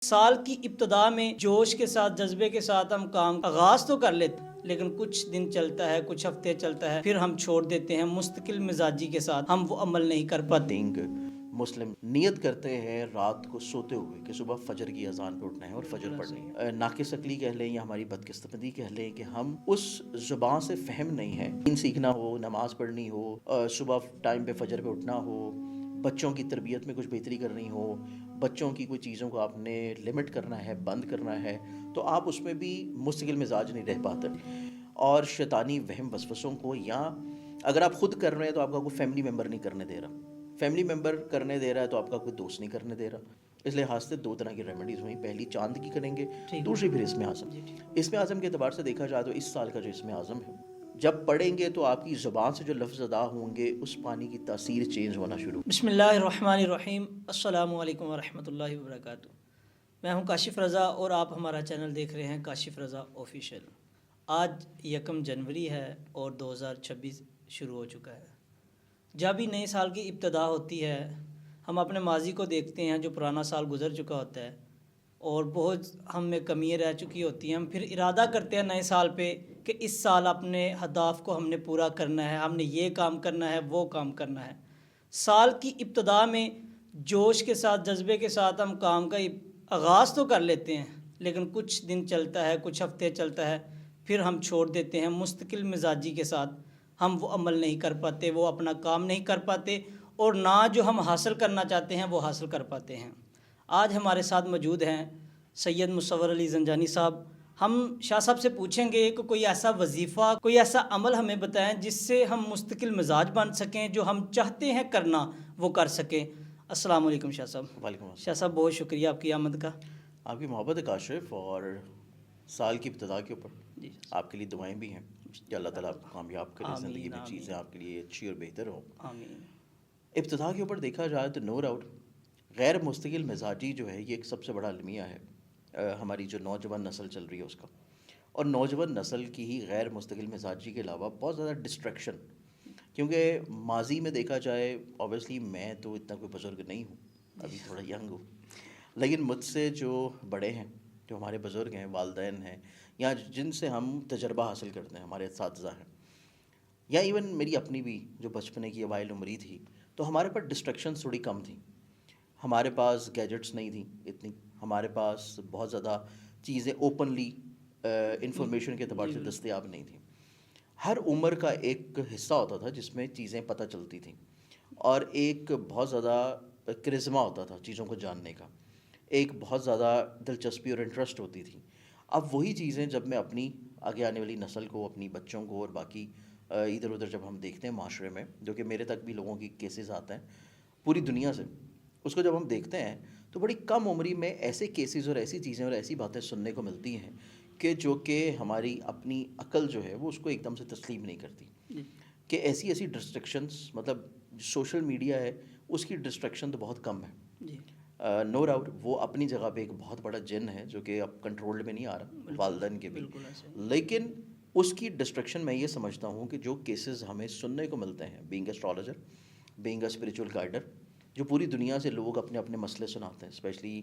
سال کی ابتدا میں جوش کے ساتھ جذبے کے ساتھ ہم کام آغاز تو کر لیتے ہیں، لیکن کچھ دن چلتا ہے، کچھ ہفتے چلتا ہے، پھر ہم چھوڑ دیتے ہیں۔ مستقل مزاجی کے ساتھ ہم وہ عمل نہیں کر پاتے۔ مسلم نیت کرتے ہیں رات کو سوتے ہوئے کہ صبح فجر کی اذان پہ اٹھنا ہے اور فجر پڑھنی ہے۔ ناقص عقلی کہہ لیں یا ہماری بدقسمتی کہہ لیں کہ ہم اس زبان سے فہم نہیں ہے۔ دین سیکھنا ہو، نماز پڑھنی ہو، صبح ٹائم پہ فجر پہ اٹھنا ہو، بچوں کی تربیت میں کچھ بہتری کرنی ہو، بچوں کی کوئی چیزوں کو آپ نے لمٹ کرنا ہے، بند کرنا ہے، تو آپ اس میں بھی مستقل مزاج نہیں رہ پاتے۔ اور شیطانی وہم وسوسوں کو، یا اگر آپ خود کر رہے ہیں تو آپ کا کوئی فیملی ممبر نہیں کرنے دے رہا، فیملی ممبر کرنے دے رہا ہے تو آپ کا کوئی دوست نہیں کرنے دے رہا۔ اس لحاظ سے دو طرح کی ریمیڈیز ہوئیں، پہلی چاند کی کریں گے، دوسری پھر اسم اعظم۔ اسم اعظم کے اعتبار سے دیکھا جائے تو اس سال کا جو اسم اعظم ہے، جب پڑھیں گے تو آپ کی زبان سے جو لفظ ادا ہوں گے اس پانی کی تاثیر چینج ہونا شروع۔ بسم اللہ الرحمن الرحیم۔ السلام علیکم ورحمۃ اللہ وبرکاتہ۔ میں ہوں کاشف رضا اور آپ ہمارا چینل دیکھ رہے ہیں کاشف رضا آفیشیل۔ آج 1 جنوری ہے اور 2026 شروع ہو چکا ہے۔ جب بھی نئے سال کی ابتدا ہوتی ہے ہم اپنے ماضی کو دیکھتے ہیں جو پرانا سال گزر چکا ہوتا ہے اور بہت ہم میں کمیاں رہ چکی ہوتی ہیں۔ ہم پھر ارادہ کرتے ہیں نئے سال پہ کہ اس سال اپنے اہداف کو ہم نے پورا کرنا ہے، ہم نے یہ کام کرنا ہے، وہ کام کرنا ہے۔ سال کی ابتدا میں جوش کے ساتھ جذبے کے ساتھ ہم کام کا آغاز تو کر لیتے ہیں، لیکن کچھ دن چلتا ہے، کچھ ہفتے چلتا ہے، پھر ہم چھوڑ دیتے ہیں۔ مستقل مزاجی کے ساتھ ہم وہ عمل نہیں کر پاتے، وہ اپنا کام نہیں کر پاتے، اور نہ جو ہم حاصل کرنا چاہتے ہیں وہ حاصل کر پاتے ہیں۔ آج ہمارے ساتھ موجود ہیں سید مصور علی زنجانی صاحب۔ ہم شاہ صاحب سے پوچھیں گے کہ کوئی ایسا وظیفہ، کوئی ایسا عمل ہمیں بتائیں جس سے ہم مستقل مزاج بن سکیں، جو ہم چاہتے ہیں کرنا وہ کر سکیں۔ السلام علیکم شاہ صاحب۔ وعلیکم السلام۔ شاہ صاحب بہت شکریہ آپ کی آمد کا۔ آپ کی محبت ہے کاشف، اور سال کی ابتدا کے اوپر جی آپ کے لیے دعائیں بھی ہیں کہ اللہ تعالیٰ آپ کو کامیاب کرے، زندگی میں چیزیں آپ کے لیے اچھی اور بہتر ہوں۔ آمین۔ ابتدا کے اوپر دیکھا جائے تو نو ڈاؤٹ غیر مستقل مزاجی جو ہے یہ ایک سب سے بڑا المیہ ہے ہماری جو نوجوان نسل چل رہی ہے اس کا، اور نوجوان نسل کی ہی غیر مستقل مزاجی کے علاوہ بہت زیادہ ڈسٹریکشن، کیونکہ ماضی میں دیکھا جائے اوبیسلی میں تو اتنا کوئی بزرگ نہیں ہوں، ابھی تھوڑا ینگ ہوں، لیکن مجھ سے جو بڑے ہیں، جو ہمارے بزرگ ہیں، والدین ہیں، یا جن سے ہم تجربہ حاصل کرتے ہیں، ہمارے اساتذہ ہیں، یا ایون میری اپنی بھی جو بچپنے کی اوائل عمری تھی، تو ہمارے پاس ڈسٹریکشنز تھوڑی کم تھیں۔ ہمارے پاس گیجٹس نہیں تھیں اتنی، ہمارے پاس بہت زیادہ چیزیں اوپنلی انفارمیشن کے اعتبار سے دستیاب نہیں تھیں۔ ہر عمر کا ایک حصہ ہوتا تھا جس میں چیزیں پتہ چلتی تھیں، اور ایک بہت زیادہ کرزما ہوتا تھا چیزوں کو جاننے کا، ایک بہت زیادہ دلچسپی اور انٹرسٹ ہوتی تھی۔ اب وہی چیزیں جب میں اپنی آگے آنے والی نسل کو، اپنی بچوں کو اور باقی ادھر ادھر جب ہم دیکھتے ہیں معاشرے میں، جو کہ میرے تک بھی لوگوں کی کیسز آتے ہیں پوری دنیا سے، اس کو جب ہم دیکھتے ہیں تو بڑی کم عمری میں ایسے کیسز اور ایسی چیزیں اور ایسی باتیں سننے کو ملتی ہیں کہ جو کہ ہماری اپنی عقل جو ہے وہ اس کو ایک دم سے تسلیم نہیں کرتی، کہ ایسی ایسی ڈسٹریکشنز، مطلب سوشل میڈیا ہے اس کی ڈسٹریکشن تو بہت کم ہے۔ نو ڈاؤٹ وہ اپنی جگہ پہ ایک بہت بڑا جن ہے جو کہ اب کنٹرول میں نہیں آ رہا، والدین کے بھی، لیکن اس کی ڈسٹریکشن میں یہ سمجھتا ہوں کہ جو کیسز ہمیں سننے کو ملتے ہیں، being a astrologer, being a spiritual guider, جو پوری دنیا سے لوگ اپنے اپنے مسئلے سناتے ہیں، اسپیشلی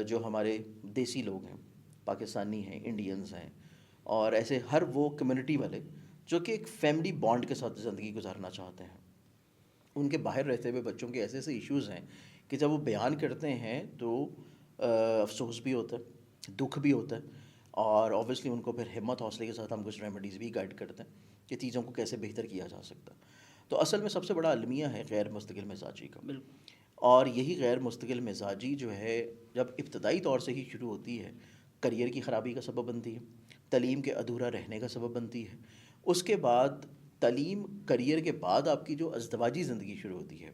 جو ہمارے دیسی لوگ ہیں، پاکستانی ہیں، انڈینز ہیں، اور ایسے ہر وہ کمیونٹی والے جو کہ ایک فیملی بانڈ کے ساتھ زندگی گزارنا چاہتے ہیں، ان کے باہر رہتے ہوئے بچوں کے ایسے ایسے ایشوز ہیں کہ جب وہ بیان کرتے ہیں تو افسوس بھی ہوتا ہے، دکھ بھی ہوتا ہے، اور اوبیسلی ان کو پھر ہمت حوصلے کے ساتھ ہم کچھ ریمیڈیز بھی گائیڈ کرتے ہیں کہ چیزوں کو کیسے بہتر کیا جا سکتا ہے۔ تو اصل میں سب سے بڑا المیہ ہے غیر مستقل مزاجی کا، اور یہی غیر مستقل مزاجی جو ہے جب ابتدائی طور سے ہی شروع ہوتی ہے، کریئر کی خرابی کا سبب بنتی ہے، تعلیم کے ادھورا رہنے کا سبب بنتی ہے، اس کے بعد تعلیم کریئر کے بعد آپ کی جو ازدواجی زندگی شروع ہوتی ہے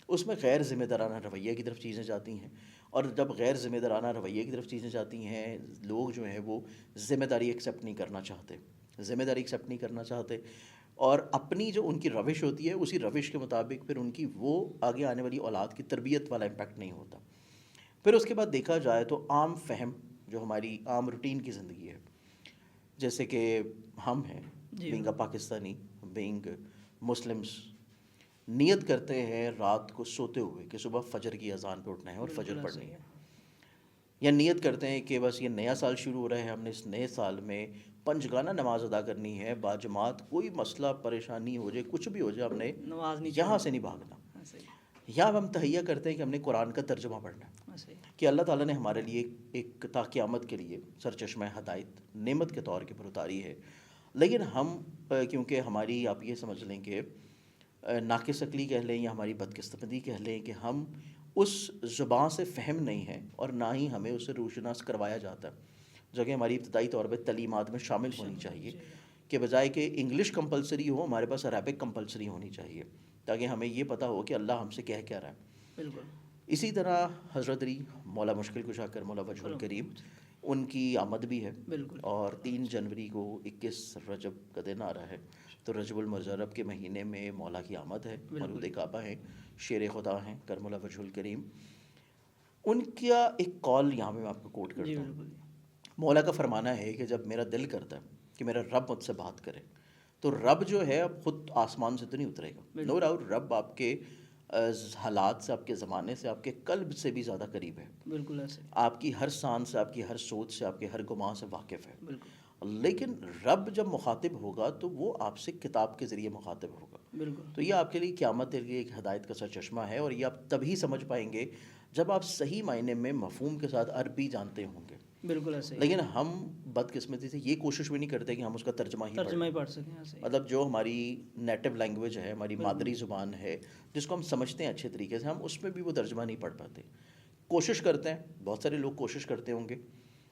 اس میں غیر ذمہ دارانہ رویہ کی طرف چیزیں جاتی ہیں، اور جب غیر ذمہ دارانہ رویے کی طرف چیزیں جاتی ہیں، لوگ جو ہیں وہ ذمہ داری ایکسیپٹ نہیں کرنا چاہتے، ذمہ داری ایکسیپٹ نہیں کرنا چاہتے، اور اپنی جو ان کی روش ہوتی ہے اسی روش کے مطابق پھر ان کی وہ آگے آنے والی اولاد کی تربیت والا امپیکٹ نہیں ہوتا۔ پھر اس کے بعد دیکھا جائے تو عام فہم جو ہماری عام روٹین کی زندگی ہے، جیسے کہ ہم ہیں بینگ اے پاکستانی، بینگ مسلمس، نیت کرتے ہیں رات کو سوتے ہوئے کہ صبح فجر کی اذان پہ اٹھنا ہے اور فجر پڑھنی ہے۔ یا نیت کرتے ہیں کہ بس یہ نیا سال شروع ہو رہا ہے، ہم نے اس نئے سال میں پنجگانہ نماز ادا کرنی ہے باجماعت، کوئی مسئلہ پریشانی ہو جائے، کچھ بھی ہو جائے، ہم نے نماز نہیں یہاں چھوڑنی۔ سے نہیں بھاگنا۔ ہاں صحیح، یا ہم تہیہ کرتے ہیں کہ ہم نے قرآن کا ترجمہ پڑھنا ہے، ہاں صحیح، کہ اللہ تعالیٰ نے ہمارے لیے ایک تا قیامت کے لیے سرچشمہ ہدایت نعمت کے طور کے پر اتاری ہے، لیکن ہم کیونکہ ہماری آپ یہ سمجھ لیں کہ ناقص عقلی کہہ لیں یا ہماری بدقسمتی کہہ لیں کہ ہم اس زبان سے فہم نہیں ہیں، اور نہ ہی ہمیں اسے روشناس کروایا جاتا ہے، جو کہ ہماری ابتدائی طور پہ تعلیمات میں شامل ہونی چاہیے، کہ بجائے کہ انگلش کمپلسری ہو ہمارے پاس عربک کمپلسری ہونی چاہیے، تاکہ ہمیں یہ پتہ ہو کہ اللہ ہم سے کیا رہا ہے۔ بالکل اسی طرح حضرت علی مولا مشکل کشا کر مولا وجہ الکریم، ان کی آمد بھی ہے، بالکل، اور 3 جنوری کو 21 رجب کا دن آ رہا ہے، تو رجب المرجب کے مہینے میں مولا کی آمد ہے، مولود کعبہ ہیں، شیر خدا ہیں کر مولا وجہ الکریم۔ ان کا ایک قول یہاں میں آپ کو کوٹ جی کرتا ہوں۔ بالکل، مولا کا فرمانا ہے کہ جب میرا دل کرتا ہے کہ میرا رب مجھ سے بات کرے، تو رب جو ہے اب خود آسمان سے تو نہیں اترے گا، نو ڈاؤٹ رب آپ کے حالات سے، آپ کے زمانے سے، آپ کے قلب سے بھی زیادہ قریب ہے، بالکل ایسے، آپ کی ہر سان سے، آپ کی ہر سوچ سے، آپ کے ہر گمان سے واقف ہے، بالکل، لیکن رب جب مخاطب ہوگا تو وہ آپ سے کتاب کے ذریعے مخاطب ہوگا، بالکل، تو یہ آپ کے لیے قیامت کے لیے ایک ہدایت کا سر چشمہ ہے، اور یہ آپ تبھی سمجھ پائیں گے جب آپ صحیح معنی میں مفہوم کے ساتھ عربی جانتے ہوں گے، بالکل ایسے ہی، لیکن ہم بدقسمتی سے یہ کوشش بھی نہیں کرتے کہ ہم اس کا ترجمہ ہی ترجمہ ہی پڑھیں، پڑھ سکیں، ایسے ہی، مطلب جو ہماری نیٹو لینگویج ہے، ہماری مادری زبان ہے، جس کو ہم سمجھتے ہیں اچھے طریقے سے، ہم اس میں بھی وہ ترجمہ نہیں پڑھ پاتے۔ کوشش کرتے ہیں، بہت سارے لوگ کوشش کرتے ہوں گے،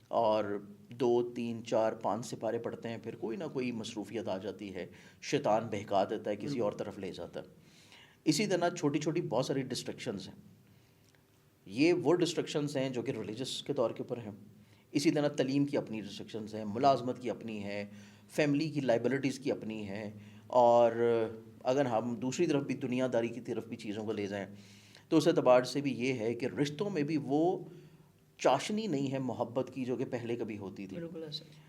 اور 2 3 4 5 سپارے پڑھتے ہیں، پھر کوئی نہ کوئی مصروفیت آ جاتی ہے، شیطان بہکا دیتا ہے، کسی اور طرف لے جاتا ہے۔ اسی طرح چھوٹی چھوٹی بہت ساری ڈسٹریکشنز ہیں، یہ وہ ڈسٹرکشنز ہیں جو کہ ریلیجس کے طور کے اوپر ہیں، اسی طرح تعلیم کی اپنی ڈسٹرکشنز ہیں، ملازمت کی اپنی ہے، فیملی کی لائبلٹیز کی اپنی ہے، اور اگر ہم دوسری طرف بھی دنیا داری کی طرف بھی چیزوں کو لے جائیں تو اس اعتبار سے بھی یہ ہے کہ رشتوں میں بھی وہ چاشنی نہیں ہے محبت کی جو کہ پہلے کبھی ہوتی تھی۔ بالکل ایسے ہی،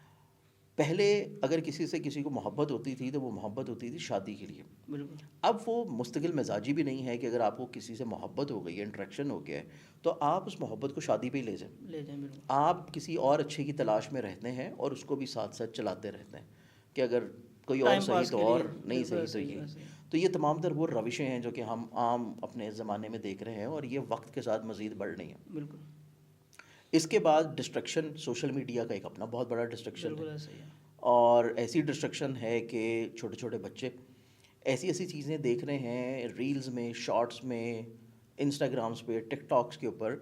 پہلے اگر کسی سے کسی کو محبت ہوتی تھی تو وہ محبت ہوتی تھی شادی کے لیے، بالکل، اب وہ مستقل مزاجی بھی نہیں ہے کہ اگر آپ کو کسی سے محبت ہو گئی ہے، انٹریکشن ہو گیا ہے، تو آپ اس محبت کو شادی پہ ہی لے جائیں، لے جائیں، بالکل، آپ کسی اور اچھے کی تلاش میں رہتے ہیں اور اس کو بھی ساتھ ساتھ چلاتے رہتے ہیں کہ اگر کوئی اور ٹائم صحیح پاس تو کے اور لیے، نہیں بالکل صحیح تو ایسے ہی، یہ، ایسے ہی، تو یہ تمام تر وہ روشیں ہیں جو کہ ہم عام اپنے زمانے میں دیکھ رہے ہیں، اور یہ وقت کے ساتھ مزید بڑھ رہی ہیں۔ بالکل، اس کے بعد ڈسٹرکشن سوشل میڈیا کا ایک اپنا بہت بڑا ڈسٹرکشن بالکل ہے، ایسے ہی ہے، اور ایسی ڈسٹرکشن ہے کہ چھوٹے چھوٹے بچے ایسی چیزیں دیکھ رہے ہیں ریلز میں، شارٹس میں، انسٹاگرامس پہ، ٹک ٹاکس کے اوپر،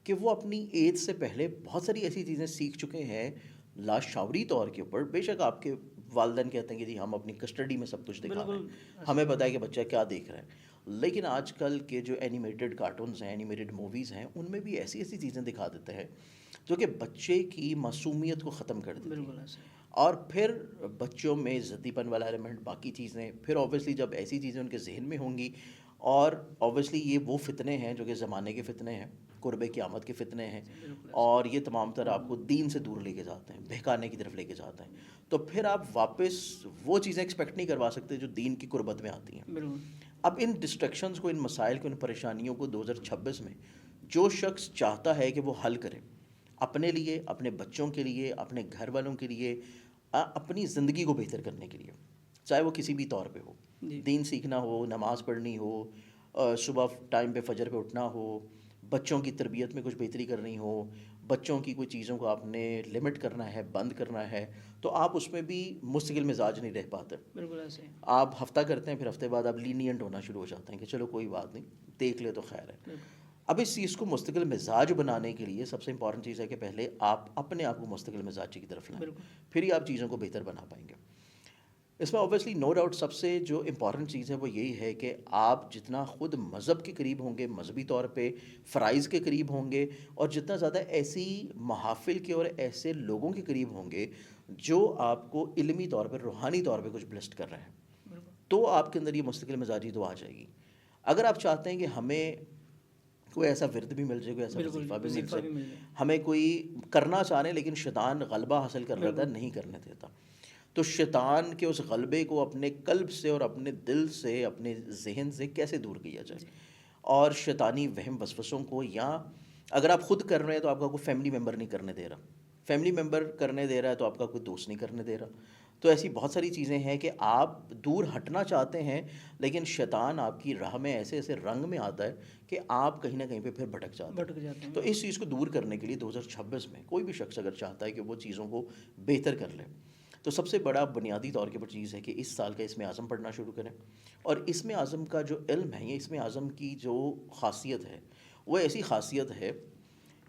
کہ وہ اپنی ایج سے پہلے بہت ساری ایسی چیزیں سیکھ چکے ہیں لاشعوری طور کے اوپر۔ بے شک آپ کے والدین کہتے ہیں کہ جی ہم اپنی کسٹڈی میں سب کچھ دکھا رہے بالکل ہیں، ہمیں پتہ ہے کہ بچہ کیا دیکھ رہا ہے، لیکن آج کل کے جو اینیمیٹڈ کارٹونز ہیں، اینیمیٹڈ موویز ہیں، ان میں بھی ایسی چیزیں دکھا دیتے ہیں جو کہ بچے کی معصومیت کو ختم کر دیتی ہیں، بالکل ایسے ہی، اور پھر بچوں میں ضدی پن والا ایلیمنٹ، باقی چیزیں، پھر اوبیسلی جب ایسی چیزیں ان کے ذہن میں ہوں گی، اور اوبیسلی یہ وہ فتنے ہیں جو کہ زمانے کے فتنے ہیں، قرب قیامت کے فتنے ہیں، بالکل اور یہ تمام تر آپ کو دین سے دور لے کے جاتے ہیں، بہکانے کی طرف لے کے جاتے ہیں، تو پھر آپ واپس وہ چیزیں ایکسپیکٹ نہیں کروا سکتے جو دین کی قربت میں آتی ہیں۔ بالکل، اب ان ڈسٹریکشنز کو، ان مسائل کو، ان پریشانیوں کو 2026 میں جو شخص چاہتا ہے کہ وہ حل کرے اپنے لیے، اپنے بچوں کے لیے، اپنے گھر والوں کے لیے، اپنی زندگی کو بہتر کرنے کے لیے، چاہے وہ کسی بھی طور پہ ہو، جی، دین سیکھنا ہو، نماز پڑھنی ہو، صبح ٹائم پہ فجر پہ اٹھنا ہو، بچوں کی تربیت میں کچھ بہتری کرنی ہو، بچوں کی کوئی چیزوں کو آپ نے لمٹ کرنا ہے، بند کرنا ہے، تو آپ اس میں بھی مستقل مزاج نہیں رہ پاتے، بالکل ایسے ہی، آپ ہفتہ کرتے ہیں، پھر ہفتے بعد آپ لینینٹ ہونا شروع ہو جاتے ہیں کہ چلو کوئی بات نہیں، دیکھ لے تو خیر ہے۔ بالکل، اب اس چیز کو مستقل مزاج بنانے کے لیے سب سے امپورٹنٹ چیز ہے کہ پہلے آپ اپنے آپ کو مستقل مزاجی کی طرف لائیں، بالکل، پھر ہی آپ چیزوں کو بہتر بنا پائیں گے۔ اس میں اوبیسلی نو ڈاؤٹ سب سے جو امپورٹنٹ چیز ہے وہ یہی ہے کہ آپ جتنا خود مذہب کے قریب ہوں گے، مذہبی طور پہ فرائض کے قریب ہوں گے، اور جتنا زیادہ ایسی محافل کے اور ایسے لوگوں کے قریب ہوں گے جو آپ کو علمی طور پہ، روحانی طور پہ کچھ بلسٹ کر رہے ہیں، بالکل، تو آپ کے اندر یہ مستقل مزاجی تو آ جائے گی۔ اگر آپ چاہتے ہیں کہ ہمیں کوئی ایسا ورد بھی مل جائے، کوئی ایسا بالکل، وظیفہ بھی مل وظیفہ جائے، بھی مل جائے، ہمیں کوئی کرنا چاہ رہے ہیں لیکن شیطان غلبہ حاصل کر رہا تھا، بالکل، نہیں کرنے دیتا، تو شیطان کے اس غلبے کو اپنے قلب سے اور اپنے دل سے، اپنے ذہن سے کیسے دور کیا جائے، جی، اور شیطانی وہم وسوسوں کو یا اگر آپ خود کر رہے ہیں تو آپ کا کوئی فیملی ممبر نہیں کرنے دے رہا، فیملی ممبر کرنے دے رہا ہے تو آپ کا کوئی دوست نہیں کرنے دے رہا. تو ایسی بہت ساری چیزیں ہیں کہ آپ دور ہٹنا چاہتے ہیں لیکن شیطان آپ کی راہ میں ایسے ایسے رنگ میں آتا ہے کہ آپ کہیں نہ کہیں پہ پھر بھٹک جاتے بھٹک جاتے ہیں. ہیں. تو اس چیز کو دور کرنے کے لیے 2026 میں کوئی بھی شخص اگر چاہتا ہے کہ وہ چیزوں کو بہتر کر لے تو سب سے بڑا بنیادی طور کے اوپر چیز ہے کہ اس سال کا اسم اعظم پڑھنا شروع کریں. اور اسم اعظم کا جو علم ہے، یہ اسم اعظم کی جو خاصیت ہے وہ ایسی خاصیت ہے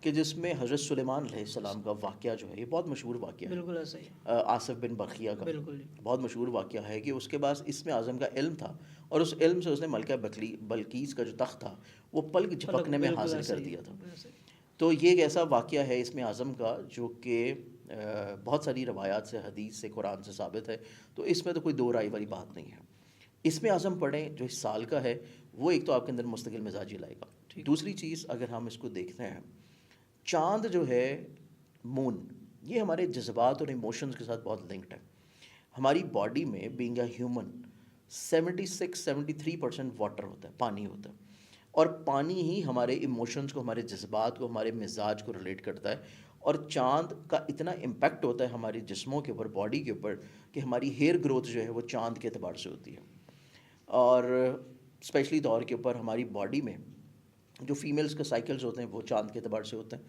کہ جس میں حضرت سلیمان علیہ السلام کا واقعہ جو ہے یہ بہت مشہور واقعہ ہے. بالکل ایسا ہی ہے. آصف بن برقیہ کا بالکل جی. بہت مشہور واقعہ ہے کہ اس کے پاس اسم اعظم کا علم تھا اور اس علم سے اس نے ملکہ بلقیس کا جو تخت تھا وہ پلک جھپکنے میں بالکل حاصل ایسا کر ہی ہے. دیا تھا. ایسا ہی. تو یہ ایک ایسا واقعہ ہے اسم اعظم کا جو کہ بہت ساری روایات سے، حدیث سے، قرآن سے ثابت ہے. تو اس میں تو کوئی دو رائے والی بات نہیں ہے. اسم اعظم پڑھیں جو اس سال کا ہے، وہ ایک تو آپ کے اندر مستقل مزاجی لائے گا. دوسری چیز اگر ہم اس کو دیکھتے ہیں، چاند جو ہے، مون، یہ ہمارے جذبات اور ایموشنز کے ساتھ بہت لنکڈ ہے. ہماری باڈی میں بینگ اے ہیومن 76-73% واٹر ہوتا ہے، پانی ہوتا ہے. اور پانی ہی ہمارے ایموشنز کو، ہمارے جذبات کو، ہمارے مزاج کو ریلیٹ کرتا ہے. اور چاند کا اتنا امپیکٹ ہوتا ہے ہمارے جسموں کے اوپر، باڈی کے اوپر، کہ ہماری ہیئر گروتھ جو ہے وہ چاند کے اعتبار سے ہوتی ہے. اور اسپیشلی طور کے اوپر ہماری باڈی میں جو فیمیلز کے سائیکلز ہوتے ہیں وہ چاند کے اعتبار سے ہوتے ہیں.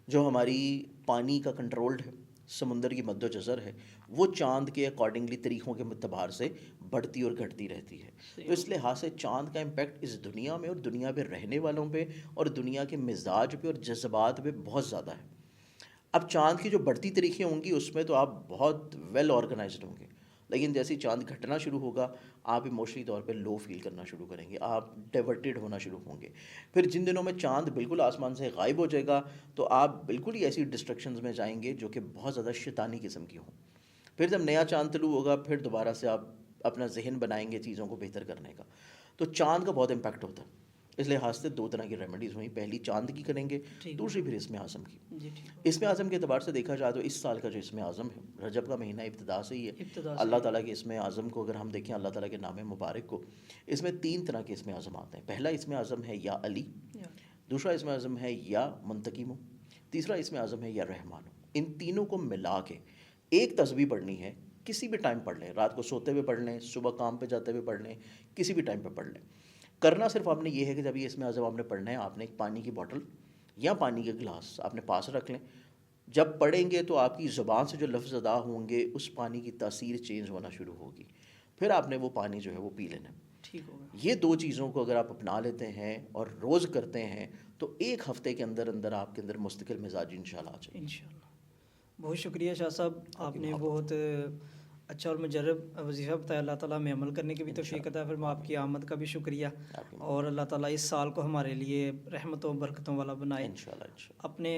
جو ہماری پانی کا کنٹرولڈ ہے، سمندر کی مد و جزر ہے، وہ چاند کے اکارڈنگلی طریقوں کے اعتبار سے بڑھتی اور گھٹتی رہتی ہے. تو اس لحاظ سے چاند کا امپیکٹ اس دنیا میں اور دنیا پہ رہنے والوں پہ اور دنیا کے مزاج پہ اور جذبات پہ بہت زیادہ ہے. اب چاند کی جو بڑھتی طریقیں ہوں گی اس میں تو آپ بہت ویل آرگنائزڈ ہوں گے، لیکن جیسے چاند گھٹنا شروع ہوگا آپ ایموشنلی طور پہ لو فیل کرنا شروع کریں گے، آپ ڈائیورٹیڈ ہونا شروع ہوں گے. پھر جن دنوں میں چاند بالکل آسمان سے غائب ہو جائے گا تو آپ بالکل ہی ایسی ڈسٹریکشنز میں جائیں گے جو کہ بہت زیادہ شیطانی قسم کی ہوں. پھر جب نیا چاند طلوع ہوگا پھر دوبارہ سے آپ اپنا ذہن بنائیں گے چیزوں کو بہتر کرنے کا. تو چاند کا بہت امپیکٹ ہوتا ہے. اس لحاظ سے دو طرح کی ریمیڈیز ہوئیں، پہلی چاند کی کریں گے، دوسری پھر اسم اعظم کی. جی ٹھیک. اسم اعظم کے اعتبار سے دیکھا جائے تو اس سال کا جو اسم اعظم ہے، رجب کا مہینہ ابتدا سے ہی ہے. اللہ تعالیٰ کے اسم اعظم کو اگر ہم دیکھیں، اللہ تعالیٰ کے نام مبارک کو، اس میں 3 طرح کے اسم اعظم آتے ہیں. پہلا اسم اعظم ہے یا علی، دوسرا اسم اعظم ہے یا منتقم، تیسرا اسم اعظم ہے یا رحمان. ان تینوں کو ملا کے ایک تسبیح پڑھنی ہے. کسی بھی ٹائم پڑھ لیں، رات کو سوتے ہوئے پڑھ لیں، صبح کام پہ جاتے ہوئے پڑھ لیں، کسی بھی ٹائم پہ پڑھ لیں. کرنا صرف آپ نے یہ ہے کہ جب یہ اسم اعظم آپ نے پڑھنا ہے، آپ نے ایک پانی کی بوٹل یا پانی کے گلاس آپ نے پاس رکھ لیں. جب پڑھیں گے تو آپ کی زبان سے جو لفظ ادا ہوں گے اس پانی کی تاثیر چینج ہونا شروع ہوگی. پھر آپ نے وہ پانی جو ہے وہ پی لینا. ٹھیک ہوگا. یہ 2 چیزوں کو اگر آپ اپنا لیتے ہیں اور روز کرتے ہیں تو ایک ہفتے کے اندر اندر آپ کے اندر مستقل مزاجی انشاءاللہ آ جائے. انشاءاللہ. بہت شکریہ شاہ صاحب، آپ نے بہت اچھا اور مجرب وظیفہ بتایا. اللہ تعالیٰ میں عمل کرنے کی بھی توفیق عطا فرمائے. آپ کی آمد کا بھی شکریہ، اور اللہ تعالیٰ اس سال کو ہمارے لیے رحمتوں برکتوں والا بنائے. اپنے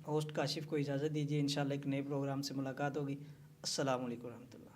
ہوسٹ کاشف کو اجازت دیجیے، انشاءاللہ ایک نئے پروگرام سے ملاقات ہوگی. السلام علیکم ورحمۃ اللہ.